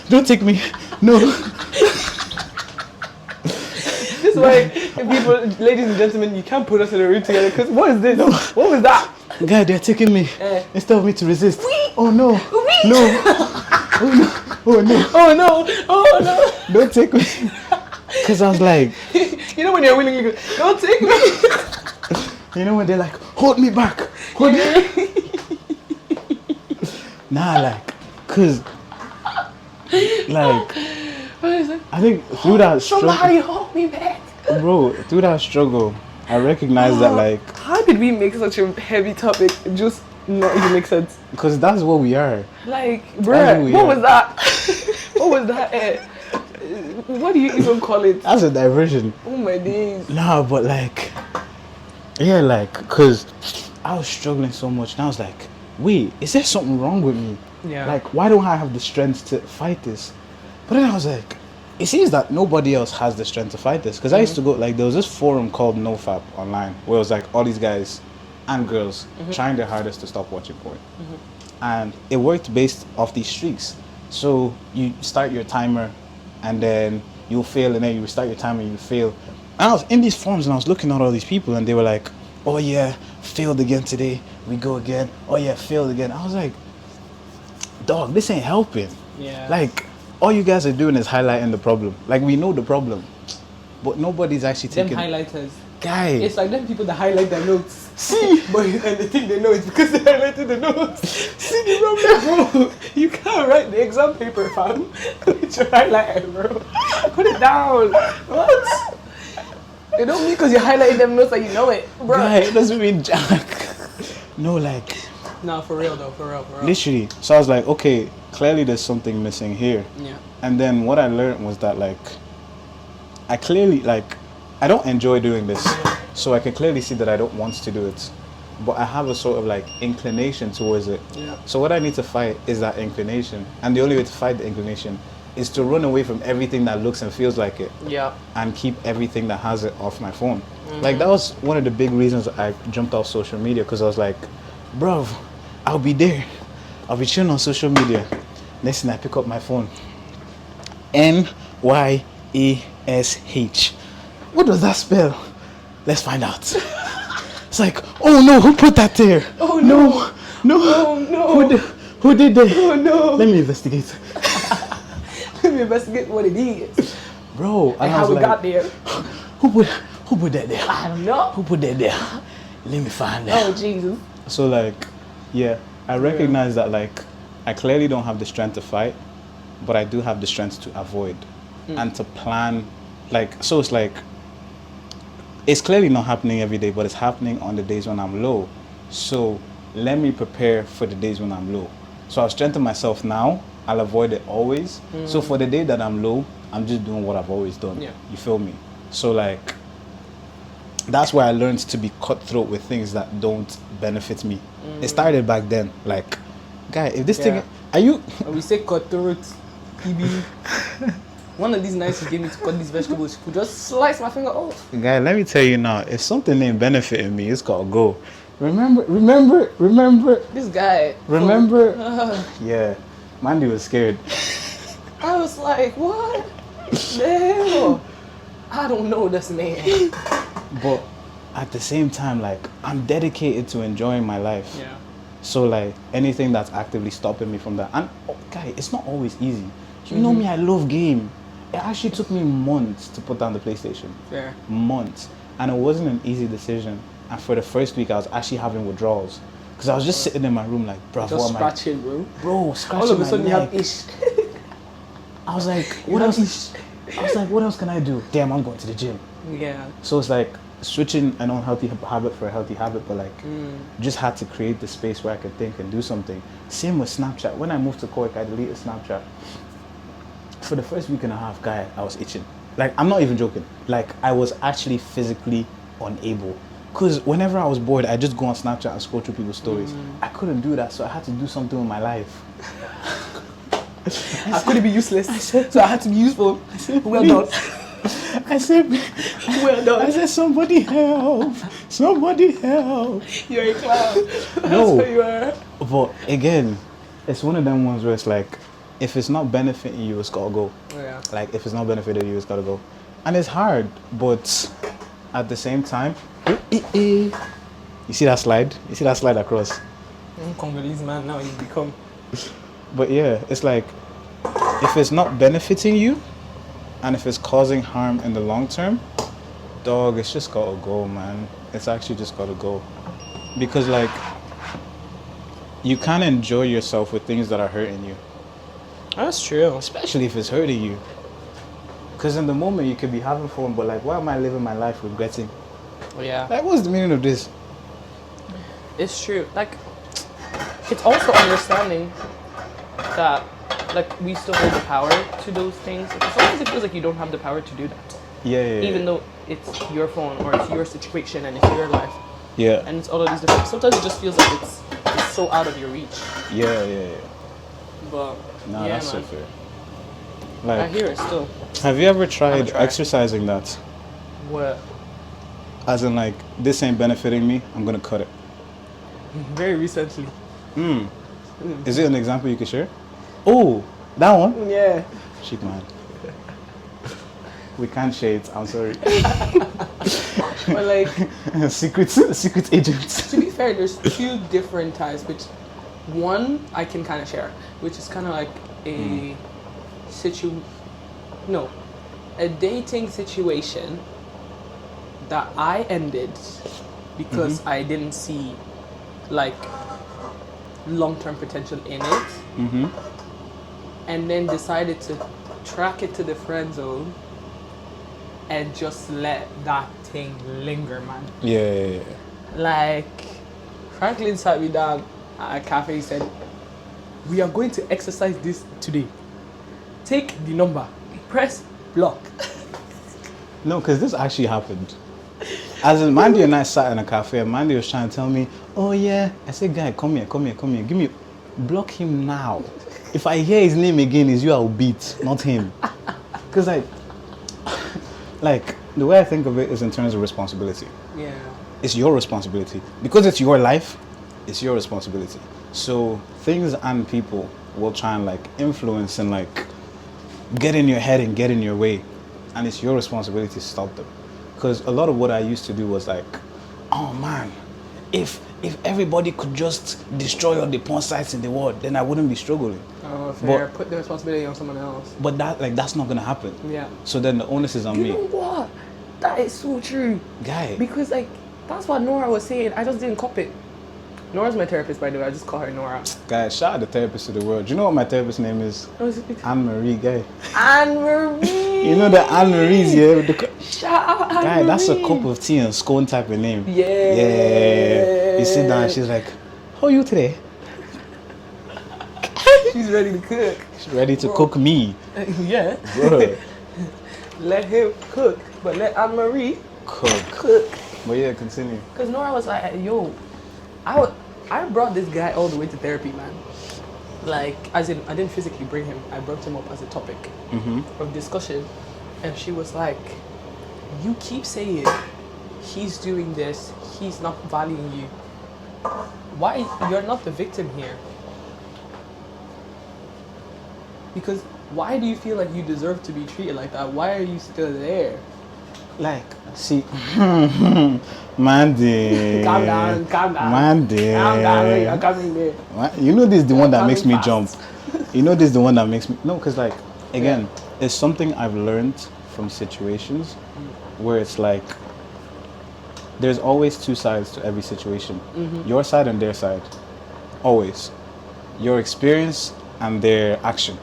Don't take me. No. This way, people, ladies and gentlemen, you can't put us in a room together because what is this? No. What was that? Guy, they're taking me. Instead of me to resist. Oh no. No. Oh no. Oh no. Oh no. Oh no. Don't take me. Because I was like, you know when you're winning, you go, don't take me. you know when they're like, hold me back. Hold me. Nah, like, cause, like, I think through that struggle, Somebody hold me back. bro, through that struggle, I recognized that, like, how did we make such a heavy topic just not even make sense? because that's what we are. Like, bruh, who we what are. was that? What was that? What do you even call it? That's a diversion. Oh my days. Nah, but like, yeah, like, cause I was struggling so much, and I was like, wait, is there something wrong with me? Yeah. Like, why don't I have the strength to fight this? But then I was like, it seems that nobody else has the strength to fight this. Because I used to go, like, there was this forum called NoFap online, where it was like all these guys and girls trying their hardest to stop watching porn. And it worked based off these streaks. So you start your timer, and then you'll fail, and then you restart your timer, and you fail. And I was in these forums, and I was looking at all these people, and they were like, oh yeah, failed again today, we go again. Oh yeah, failed again. I was like, dog, this ain't helping. Yeah. Like, all you guys are doing is highlighting the problem. Like, we know the problem. but nobody's actually Them taking. highlighters. Guy, It's like them people that highlight their notes. see, But and they think they know it's because they highlighted the notes. See the problem, bro? You can't write the exam paper, fam. With your highlighter, bro. Put it down. What? It don't mean because you highlighted them notes that you know it, bro. guy, it doesn't mean jack. No, like No, for real though, for real. literally. So I was like, okay, clearly there's something missing here. Yeah. And then what I learned was that like, I clearly like, I don't enjoy doing this, so I can clearly see that I don't want to do it, but I have a sort of like inclination towards it. Yeah. So what I need to fight is that inclination, and the only way to fight the inclination is to run away from everything that looks and feels like it, Yeah. and keep everything that has it off my phone. Like that was one of the big reasons I jumped off social media, because I was like, bro, I'll be there, I'll be chilling on social media. Next thing I pick up my phone, NYESH. What does that spell? Let's find out. It's like, oh no, who put that there? Oh no, no, Oh no. who did that? Oh no. Let me investigate, Let me investigate what it is bro. and I how was we like, got there. who put that there? I don't know. Who put that there? Let me find out. Oh Jesus. So like, yeah, I recognize that like, I clearly don't have the strength to fight, but I do have the strength to avoid and to plan. Like, so it's like, it's clearly not happening every day, but it's happening on the days when I'm low. So let me prepare for the days when I'm low. So I'll strengthen myself now. I'll avoid it always. So for the day that I'm low, I'm just doing what I've always done. Yeah. You feel me? So like, that's why I learned to be cutthroat with things that don't benefit me. It started back then. Like, guy, if this thing, are you? And we say cutthroat, PB. One of these nights she gave me to cut these vegetables. She could just slice my finger off. Guy, let me tell you now, if something ain't benefiting me, it's gotta go. Remember. This guy. Remember? Yeah, Mandy was scared. I was like, what? The hell? I don't know this man. But at the same time, like, I'm dedicated to enjoying my life. Yeah. So like, anything that's actively stopping me from that, and guy, it's not always easy. You know me, I love game. It actually took me months to put down the PlayStation. Fair. Months. And it wasn't an easy decision. And for the first week, I was actually having withdrawals. Because I was just sitting in my room like, bro, Just what am I? scratching, bro. Bro, scratching All of a my sudden you have neck. ish. I was like, what else? I was like, what else can I do? Damn, I'm going to the gym. Yeah. So it's like switching an unhealthy habit for a healthy habit, but like, just had to create the space where I could think and do something. Same with Snapchat. When I moved to Cork, I deleted Snapchat. For the first week and a half, guy, I was itching. Like, I'm not even joking. Like, I was actually physically unable. Because whenever I was bored, I just go on Snapchat and scroll through people's stories. I couldn't do that, so I had to do something with my life. I couldn't be useless, so I had to be useful. Well done. I said, Well done. I said, somebody help. Somebody help. You're a clown. That's No. what you are. But again, it's one of them ones where it's like, if it's not benefiting you, it's gotta go. Yeah. Like, if it's not benefiting you, it's gotta go. And it's hard, but at the same time, you see that slide? You see that slide across? Congolese man now you become. But yeah, it's like, if it's not benefiting you, and if it's causing harm in the long term, dog, it's just gotta go, man. It's actually just gotta go. Because like, you can't enjoy yourself with things that are hurting you. That's true. Especially if it's hurting you. Because in the moment you could be having fun, but like, why am I living my life regretting? Yeah. Like, what's the meaning of this? It's true. Like, it's also understanding that, like, we still hold the power to those things. Like, sometimes it feels like you don't have the power to do that. Yeah. Even though it's your phone or it's your situation and it's your life Yeah. and it's all of these different. Sometimes it just feels like it's so out of your reach. Yeah. But Nah, yeah, that's man. so fair. I Like, hear it still. have you ever tried tried. exercising that? What? As in, like, this ain't benefiting me, I'm gonna cut it. Very recently. Is it an example you could share? Oh, that one? Yeah. Shit, man. We can't share it, I'm sorry. But like, secret agents. to be fair, there's two different types, which one I can kind of share, which is kind of like a a dating situation that I ended because I didn't see like long-term potential in it, and then decided to track it to the friend zone and just let that thing linger, man. Yeah. Like, Franklin sat me down at a cafe. He said, "We are going to exercise this today. Take the number, press block." No, because this actually happened. As in, Mandy and I sat in a cafe, and Mandy was trying to tell me, "Oh yeah," I said, "Guy, come here, give me, block him now. If I hear his name again, it's you I'll beat, not him." Because like the way I think of it is in terms of responsibility. Yeah. It's your responsibility because it's your life. It's your responsibility. So things and people will try and like influence and like get in your head and get in your way, and it's your responsibility to stop them. Because a lot of what I used to do was like, oh man, if everybody could just destroy all the porn sites in the world, then I wouldn't be struggling. Oh, fair. Put the responsibility on someone else. But that's not gonna happen. Yeah. So then the onus is on me. You know what? That is so true. Guy. Because like that's what Nora was saying. I just didn't cop it. Nora's my therapist, by the way. I just call her Nora. Guys, shout out the therapist of the world. Do you know what my therapist's name is? Anne-Marie, guy. Anne-Marie! You know the Anne-Marie's, yeah? Shout out Anne-Marie! Guy, that's a cup of tea and scone type of name. Yeah. Yeah. You sit down, she's like, how are you today? She's ready to cook. She's ready to cook me. Yeah. Bro. Let him cook, but let Anne-Marie cook. But yeah, continue. Because Nora was like, yo, I brought this guy all the way to therapy, man. Like, as in, I didn't physically bring him. I brought him up as a topic of discussion. And she was like, you keep saying he's doing this, he's not valuing you. Why? You're not the victim here. Because why do you feel like you deserve to be treated like that? Why are you still there? Like, see, Mandy. Calm down. Mandy. Calm down, I'm coming there. You know this is the one that makes me fast. jump. You know this is the one that makes me... No, because like, again, it's something I've learned from situations where it's like, there's always two sides to every situation. Your side and their side. Always. Your experience and their action.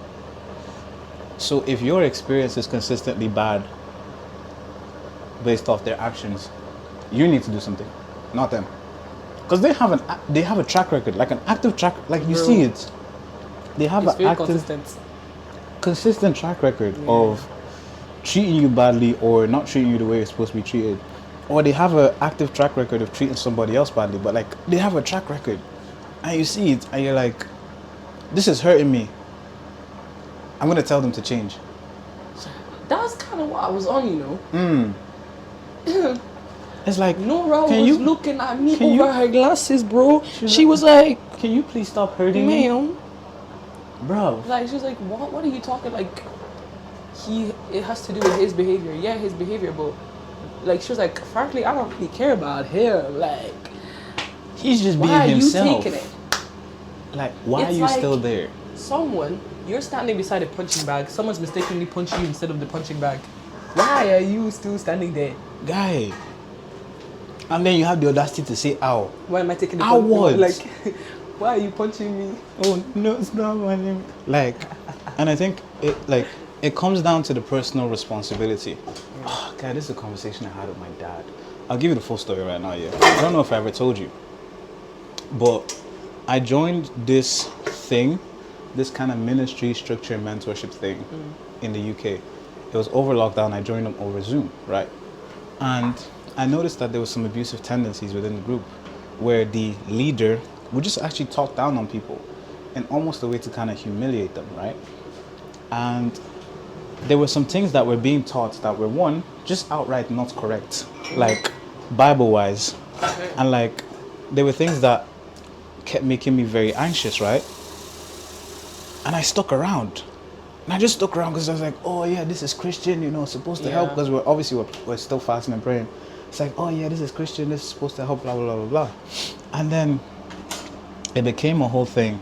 So if your experience is consistently bad based off their actions, you need to do something, not them. Because they have a track record, like an active track, like you see it. They have an active, consistent track record of treating you badly or not treating you the way you're supposed to be treated. Or they have an active track record of treating somebody else badly, but like they have a track record. And you see it and you're like, this is hurting me. I'm gonna tell them to change. That's kind of what I was on, you know. It's like, Nora was looking at me over her glasses, bro. She was like, can you please stop hurting me? Ma'am. Bro. Like, she was like, what are you talking, like, it has to do with his behavior. Yeah, his behavior, but, like, she was like, frankly, I don't really care about him. Like, he's just being himself. Why are you taking it? Like, why are you still there? You're standing beside a punching bag. Someone's mistakenly punched you instead of the punching bag. Why are you still standing there? Guy. And then you have the audacity to say, ow. Why am I taking the punch? What? Like, why are you punching me? Oh, no, it's not my name. Like, and I think it comes down to the personal responsibility. Oh, God, this is a conversation I had with my dad. I'll give you the full story right now, yeah. I don't know if I ever told you. But I joined this thing, this kind of ministry structure and mentorship thing in the UK. It was over lockdown. I joined them over Zoom, right? And I noticed that there was some abusive tendencies within the group where the leader would just actually talk down on people in almost a way to kind of humiliate them, right? And there were some things that were being taught that were, one, just outright not correct, like Bible-wise. And like, there were things that kept making me very anxious, right? And I stuck around. And I just stuck around because I was like, oh yeah, this is Christian, you know, supposed to help, because we're still fasting and praying. It's like, oh yeah, this is Christian, this is supposed to help, blah, blah, blah, blah. And then it became a whole thing.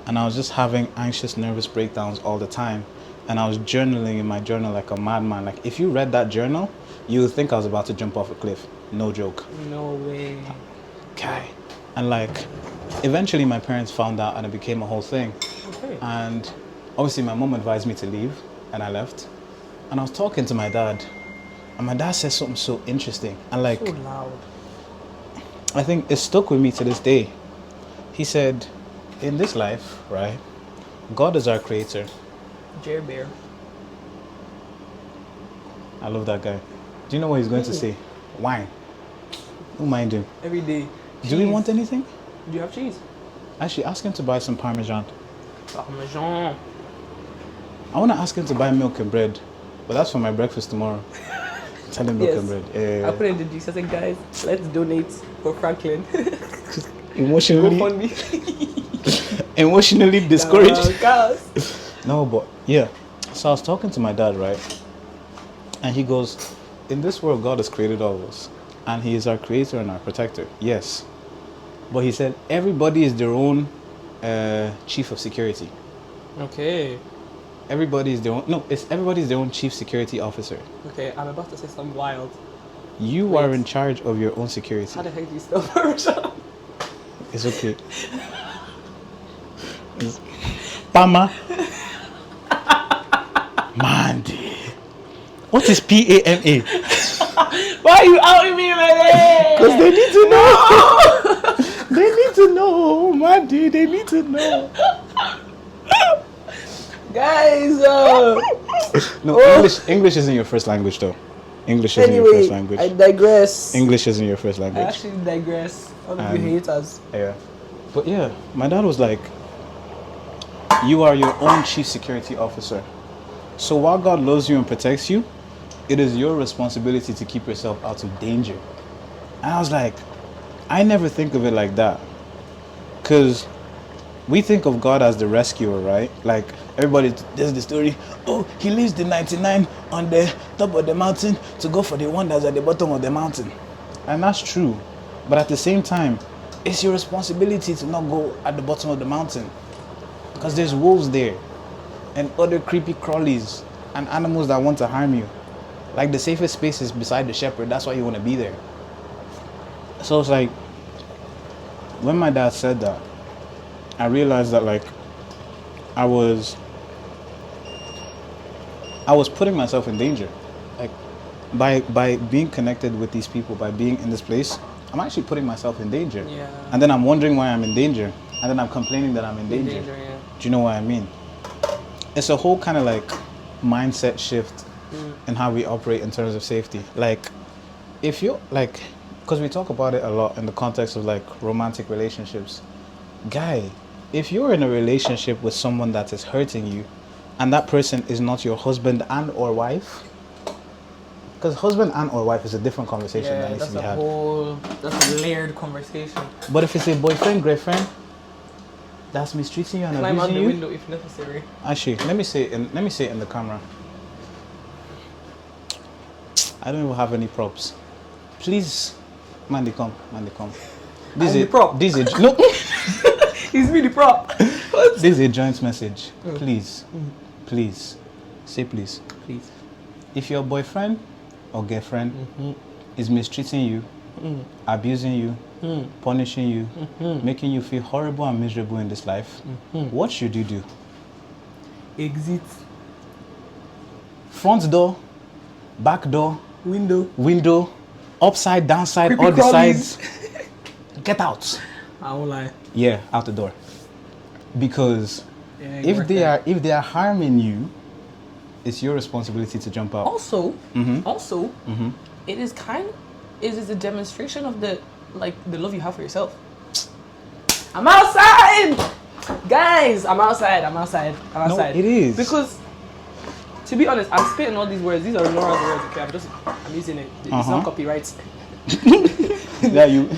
And I was just having anxious, nervous breakdowns all the time. and I was journaling in my journal like a madman. Like if you read that journal, you would think I was about to jump off a cliff. No joke. No way. Okay. And like, eventually my parents found out and it became a whole thing. Okay. And obviously my mom advised me to leave and I left. And I was talking to my dad and my dad said something so interesting. And like, So loud. I think it stuck with me to this day. He said, in this life, right, God is our creator. Jerry Bear. I love that guy. Do you know what he's going to say? Wine. Don't mind him. Every day. Do we Cheese. want anything? Do you have cheese? Actually, ask him to buy some Parmesan. Parmesan. I want to ask him to buy milk and bread, but that's for my breakfast tomorrow. Tell him milk and bread. I put in the juice. I said, guys, let's donate for Franklin. Emotionally, GoFundMe. emotionally discouraged. Guys. No, but yeah. So I was talking to my dad, right? And he goes, in this world, God has created all of us. And he is our creator and our protector. Yes. But he said, everybody is their own chief of security. Okay. Everybody is their own, no, it's everybody's their own chief security officer. Okay, I'm about to say something wild. You Wait. are in charge of your own security. How the heck do you spell Parmesan? It's okay. It's Pama. Mandy. What is PAMA? Why are you outing me like that? Because they need to know. They need to know, Mandy. They need to know. Guys, No, English isn't your first language, though. English isn't your first language. I digress. English isn't your first I language. actually digress. All of you haters. Yeah. But yeah, my dad was like, you are your own chief security officer. So while God loves you and protects you, it is your responsibility to keep yourself out of danger. And I was like, I never think of it like that. Because we think of God as the rescuer, right? Like everybody, there's the story, oh, he leaves the 99 on the top of the mountain to go for the one that's at the bottom of the mountain. And that's true. But at the same time, it's your responsibility to not go at the bottom of the mountain. Because there's wolves there and other creepy crawlies and animals that want to harm you. Like the safest space is beside the shepherd. That's why you want to be there. So it's like, when my dad said that, I realized that like I was putting myself in danger. Like by being connected with these people, by being in this place, I'm actually putting myself in danger. Yeah. And then I'm wondering why I'm in danger. And then I'm complaining that I'm in danger. Yeah. Do you know what I mean? It's a whole kind of like mindset shift in how we operate in terms of safety. Like if you like, because we talk about it a lot in the context of like romantic relationships. Guy, if you're in a relationship with someone that is hurting you and that person is not your husband and or wife, because husband and or wife is a different conversation that needs to be had. That's a layered conversation. But if it's a boyfriend, girlfriend, that's mistreating you and Climb out abusing the you. window if necessary. Actually, let me say it in the camera. I don't even have any props. Please, Mandy, come. This I'm the prop. This is no. He's me the prop. This is a joint message. Please, please, say please. Please. If your boyfriend or girlfriend is mistreating you, abusing you, punishing you, making you feel horrible and miserable in this life, what should you do? Exit. Front door, back door, Window. upside, downside, Creepy all the crawlies. sides. Get out. I won't lie. Yeah, out the door. Because Yeah, if they are harming you, it's your responsibility to jump out. Also, it is a demonstration of the love you have for yourself. I'm outside, guys. I'm outside. No, it is. Because, to be honest, I'm spitting all these words. These are Laura's words. Okay, I'm using it. It's not copyright. Yeah, you.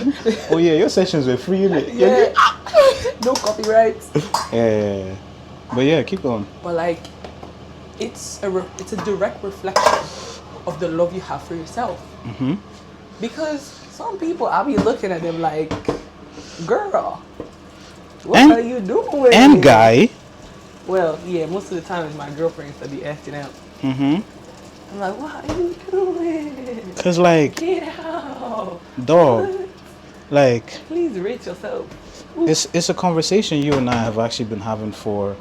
Oh yeah, your sessions were free, innit? Yeah. No copyright. Yeah. But yeah, keep going. But like, it's a direct reflection of the love you have for yourself. Because some people, I'll be looking at them like, girl, what are you doing? And guy, Well, yeah, most of the time it's my girlfriends that be acting out. Mm-hmm. I'm like, what are you doing? Cause like, Get out. dog, like Please rate yourself. Ooh. it's a conversation you and I have actually been having for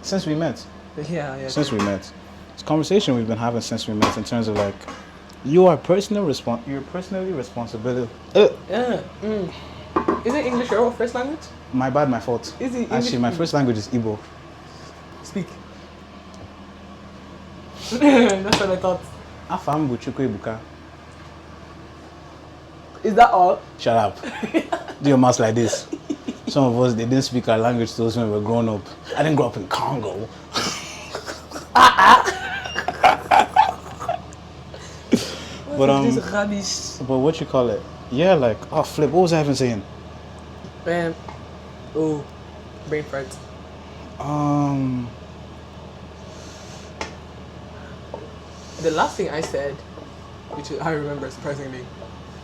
since we met. Yeah. Since we met. It's a conversation we've been having since we met in terms of like you're personally responsible. Is it English your first language? My bad, my fault. Is it Actually, English? my first language is Igbo. Speak. That's what I thought. Afam Buchukwu Ebuka. Is that all? Shut up. Do your mouth like this. Some of us, they didn't speak our language to us when we were growing up. I didn't grow up in Congo. But This rubbish. but what you call it? Yeah, like flip. What was I even saying? Oh, brain fart. The last thing I said, which I remember surprisingly,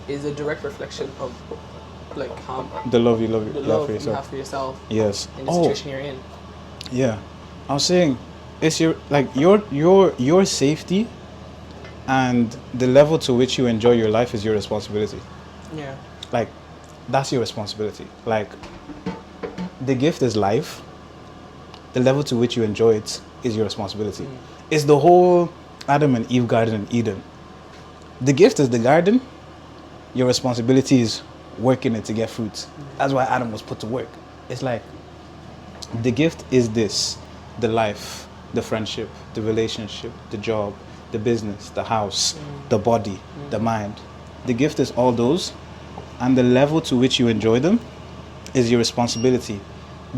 is a direct reflection of like how The love you the have love for you yourself. have for yourself Yes. in the situation you're in. Yeah. I was saying, it's your safety, and the level to which you enjoy your life is your responsibility. Yeah. Like, that's your responsibility. Like, the gift is life. The level to which you enjoy it is your responsibility. It's the whole Adam and Eve garden in Eden. The gift is the garden. Your responsibility is working it to get fruits. That's why Adam was put to work. It's like the gift is this: the life, the friendship, the relationship, the job, the business, the house, the body, the mind. The gift is all those, and the level to which you enjoy them is your responsibility,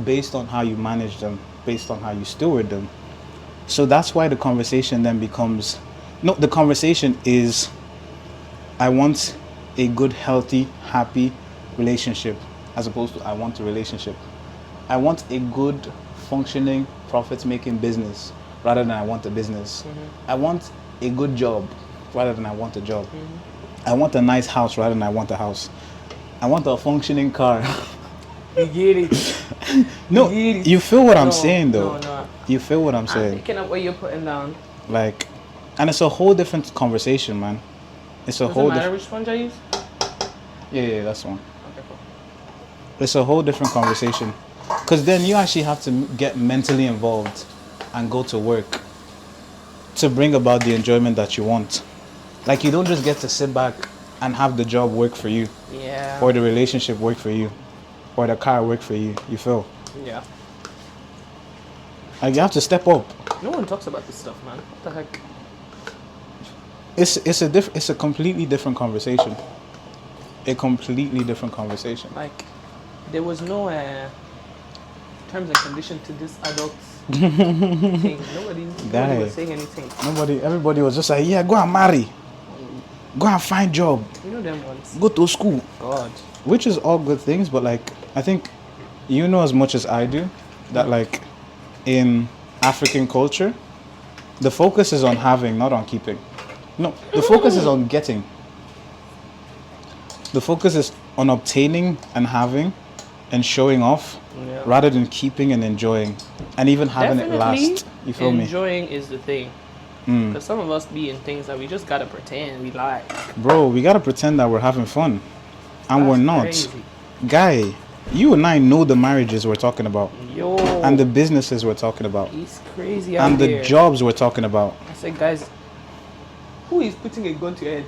based on how you manage them, based on how you steward them. So that's why the conversation then becomes, no, the conversation is, I want a good, healthy, happy relationship, as opposed to I want a relationship. I want a good, functioning, profit-making business rather than I want a business. I want a good job rather than I want a job. I want a nice house rather than I want a house. I want a functioning car. You get it. No, You get it. you feel what I'm No, saying though. no. You feel what I'm I'm saying. picking up what you're putting down. Like, and it's a whole different conversation, man. It's a Does it whole matter different. which sponge I use? Yeah, that's one. Okay, cool. It's a whole different conversation, because then you actually have to get mentally involved and go to work to bring about the enjoyment that you want. Like, you don't just get to sit back and have the job work for you, Yeah. or the relationship work for you, or the car work for you. You feel Yeah. like you have to step up. No one talks about this stuff, man. What the heck? It's a completely different conversation. A completely different conversation. Like, there was no terms and conditions to this adult thing. Nobody was saying anything. Everybody was just like, yeah, go and marry, go and find job, You know them ones. go to school, God. which is all good things. But like, I think you know as much as I do that like in African culture, the focus is on having, not on keeping. No, the focus is on getting. The focus is on obtaining and having and showing off, Yeah. rather than keeping and enjoying and even having it last. You feel me? Enjoying is the thing. Because some of us be in things that we just gotta pretend we like. Bro, we gotta pretend that we're having fun. And That's we're not. crazy. Guy, you and I know the marriages we're talking about. Yo. And the businesses we're talking about. It's crazy out And the there. jobs we're talking about. I said, guys, who is putting a gun to your head?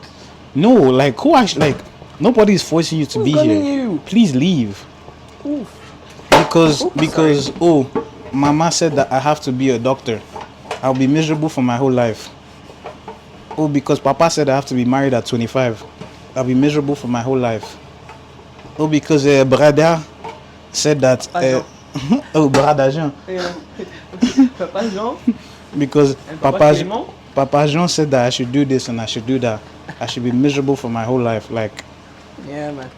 No, like who actually, like, nobody is forcing you to Who's be gunning here. you? Please leave. Oof. Because Sorry. Mama said that I have to be a doctor. I'll be miserable for my whole life. Oh, because Papa said I have to be married at 25. I'll be miserable for my whole life. Oh, because brother said that. Brother Jean. Yeah. Papa Jean? Because And Papa Clément? Papa Jean said that I should do this and I should do that. I should be miserable for my whole life. Like, Yeah, man.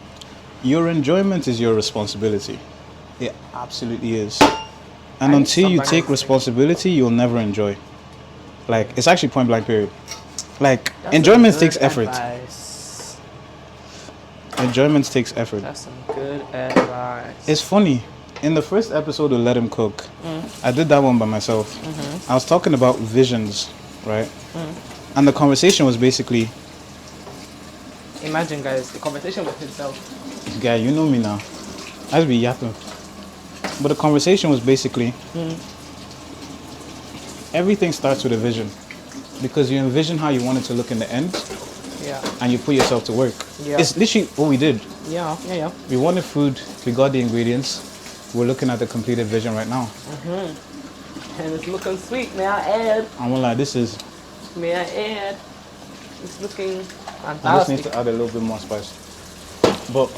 your enjoyment is your responsibility. It absolutely is. And I need until you somebody take else to- responsibility, you'll never enjoy. Like, it's actually point blank period. Like, That's enjoyment some takes good effort. advice. Enjoyment takes effort. That's some good advice. It's funny. in the first episode of Let Him Cook, I did that one by myself. I was talking about visions, right? And the conversation was basically, Imagine, guys, the conversation with himself. guy, you know me now. I'd be yapping. But the conversation was basically, everything starts with a vision. Because you envision how you want it to look in the end, Yeah. and you put yourself to work. Yeah. It's literally what we did. Yeah. We wanted food, we got the ingredients, we're looking at the completed vision right now. And it's looking sweet. May I add? And we're like, this is, May I add? It's looking I just fantastic. need to add a little bit more spice. But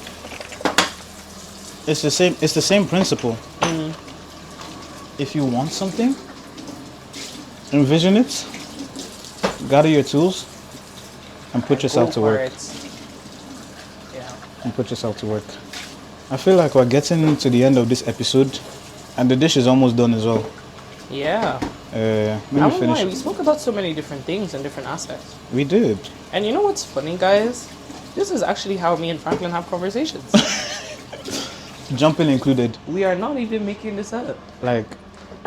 it's the same principle. If you want something, envision it, gather your tools, and put yourself to work. Yeah. And put yourself to work. I feel like we're getting to the end of this episode, and the dish is almost done as well. Yeah. Let I me don't finish know. We it. spoke about so many different things and different aspects. We did. And you know what's funny, guys? This is actually how me and Franklin have conversations. Jumping included. We are not even making this up. Like,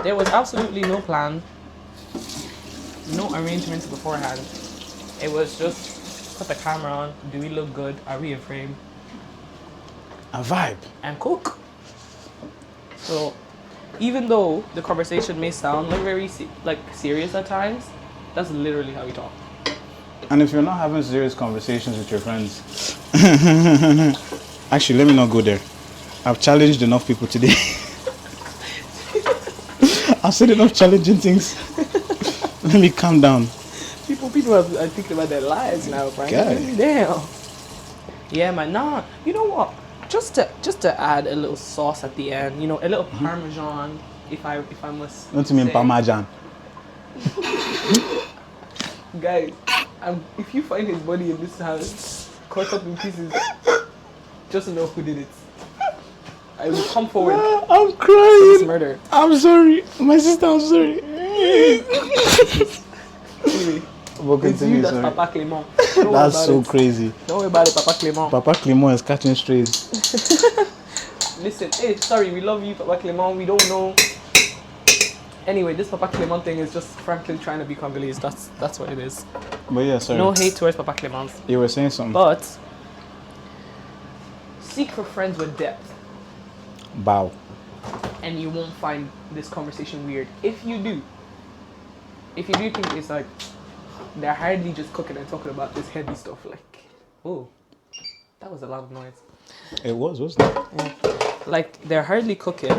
There was absolutely no plan, no arrangements beforehand. It was just put the camera on. Do we look good? Are we in frame? a vibe. And cook. So, even though the conversation may sound like very serious at times, that's literally how we talk. And if you're not having serious conversations with your friends, actually, let me not go there. I've challenged enough people today. I've said enough challenging things. Let me calm down. People are thinking about their lives now, Frank. Okay. Damn. Yeah, man. Nah, you know what? Just to add a little sauce at the end, you know, a little parmesan, if I must. Don't you mean say. Parmesan? Guys, if you find his body in this house, cut up in pieces, just know who did it. I will come forward. I'm This crying. murder. I'm sorry. My sister, I'm sorry. Anyway, We'll it's you continue, that's sorry. Papa Clement. Don't worry That's about so it. crazy. Don't worry about it, Papa Clement. Papa Clement is catching strays. Listen, hey, sorry, we love you, Papa Clement. We don't know. Anyway, this Papa Clement thing is just Franklin trying to be Congolese. That's what it is. But yeah, sorry. No hate towards Papa Clement. You were saying something. But seek for friends with depth, Bow. and you won't find this conversation weird. If you do think it's like they're hardly just cooking and talking about this heavy stuff, like, oh, that was a lot of noise. It was, wasn't it? Yeah. Like, they're hardly cooking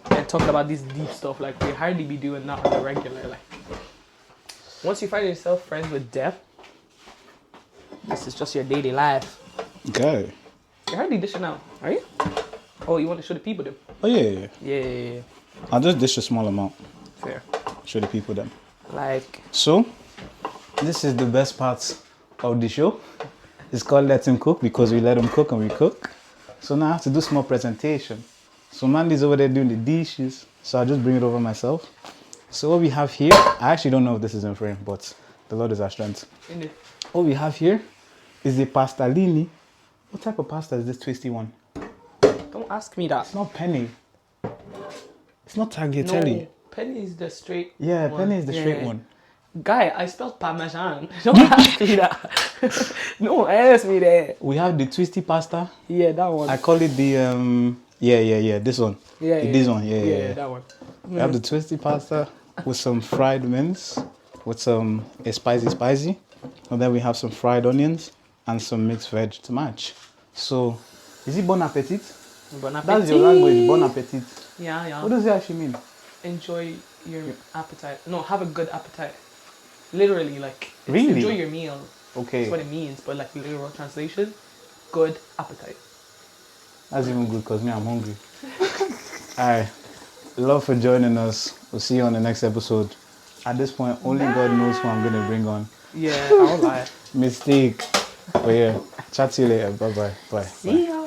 and talking about this deep stuff. Like, they hardly be doing that on the regular. Like, once you find yourself friends with depth, this is just your daily life. Okay. You're hardly dishing out, are you? Oh, you want to show the people them? Oh, yeah. Yeah. I'll just dish a small amount. Fair. Show the people them. Like, So, this is the best part of the show. It's called Let Him Cook because we let him cook and we cook. So now I have to do small presentation. So Mandy's over there doing the dishes. So I'll just bring it over myself. So what we have here, I actually don't know if this is in frame, but the Lord is our strength. in the What we have here is the pastalini. What type of pasta is this twisty one? don't ask me that. It's not penny. It's not tagliatelle. No, penny is the straight Yeah, one. penny is the straight Yeah. one. Guy, I spelled parmesan. Don't ask me that. No, ask me that. We have the twisty pasta. Yeah, that one. I call it the this one. Yeah, This one, yeah. that one. We have the twisty pasta with some fried mince, with some spicy, and then we have some fried onions and some mixed veg to match. So, is it bon appetit? Bon appetit. That's your language, bon appetit. Yeah. What does it actually mean? Enjoy your appetite. No, have a good appetite. Literally, like, it's Really? enjoy your meal. Okay, That's what it means. But like literal translation, good appetite. that's even good because me, I'm hungry. Alright, love for joining us. We'll see you on the next episode. At this point, only God knows who I'm going to bring on. Yeah, I won't lie. Mistake. But yeah, chat to you later. Bye-bye. Bye. See ya.